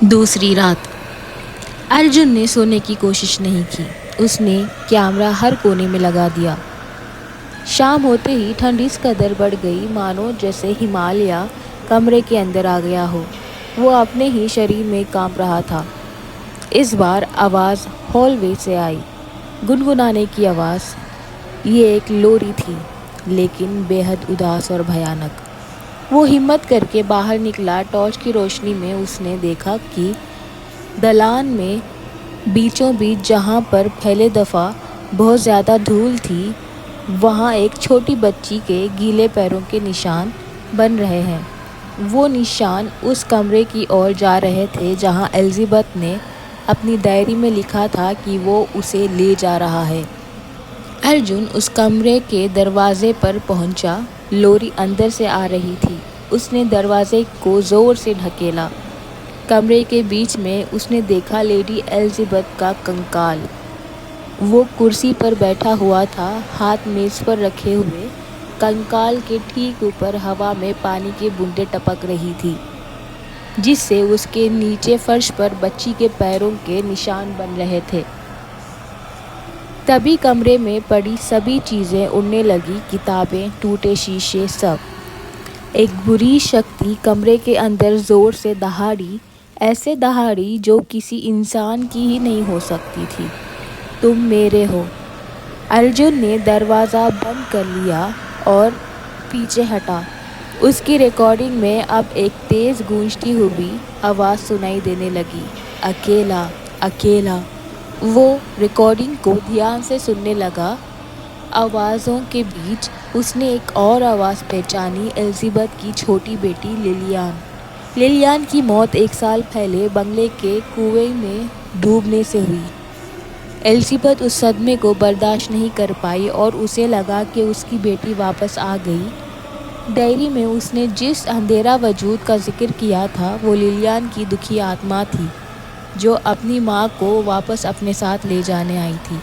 دوسری رات ارجن نے سونے کی کوشش نہیں کی۔ اس نے کیمرہ ہر کونے میں لگا دیا۔ شام ہوتے ہی ٹھنڈ اس قدر بڑھ گئی مانو جیسے ہمالیہ کمرے کے اندر آ گیا ہو۔ وہ اپنے ہی شریر میں کانپ رہا تھا۔ اس بار آواز ہال وے سے آئی، گنگنانے کی آواز۔ یہ ایک لوری تھی، لیکن بے حد اداس اور بھیانک۔ وہ ہمت کر کے باہر نکلا۔ ٹارچ کی روشنی میں اس نے دیکھا کہ دالان میں بیچوں بیچ جہاں پر پہلے دفعہ بہت زیادہ دھول تھی، وہاں ایک چھوٹی بچی کے گیلے پیروں کے نشان بن رہے ہیں۔ وہ نشان اس کمرے کی اور جا رہے تھے جہاں الزبتھ نے اپنی ڈائری میں لکھا تھا کہ وہ اسے لے جا رہا ہے۔ ارجن اس کمرے کے دروازے پر پہنچا۔ لوری اندر سے آ رہی تھی۔ اس نے دروازے کو زور سے دھکیلا۔ کمرے کے بیچ میں اس نے دیکھا لیڈی الزبتھ کا کنکال۔ وہ کرسی پر بیٹھا ہوا تھا، ہاتھ میز پر رکھے ہوئے۔ کنکال کے ٹھیک اوپر ہوا میں پانی کی بوندیں ٹپک رہی تھیں، جس سے اس کے نیچے فرش پر بچی کے پیروں کے نشان بن رہے تھے۔ تبھی کمرے میں پڑی سبھی چیزیں اڑنے لگیں، کتابیں، ٹوٹے شیشے، سب۔ ایک بری شکتی کمرے کے اندر زور سے دہاڑی، ایسے دہاڑی جو کسی انسان کی ہی نہیں ہو سکتی تھی۔ تم میرے ہو۔ ارجن نے دروازہ بند کر لیا اور پیچھے ہٹا۔ اس کی ریکارڈنگ میں اب ایک تیز گونجتی ہوئی آواز سنائی دینے لگی، اکیلا، اکیلا۔ وہ ریکارڈنگ کو دھیان سے سننے لگا۔ آوازوں کے بیچ اس نے ایک اور آواز پہچانی، الزبتھ کی چھوٹی بیٹی لیلیان۔ لیلیان کی موت 1 سال پہلے بنگلے کے کنویں میں ڈوبنے سے ہوئی۔ الزبتھ اس صدمے کو برداشت نہیں کر پائی اور اسے لگا کہ اس کی بیٹی واپس آ گئی۔ ڈائری میں اس نے جس اندھیرا وجود کا ذکر کیا تھا وہ لیلیان کی دکھی آتما تھی، جو اپنی ماں کو واپس اپنے ساتھ لے جانے آئی تھی۔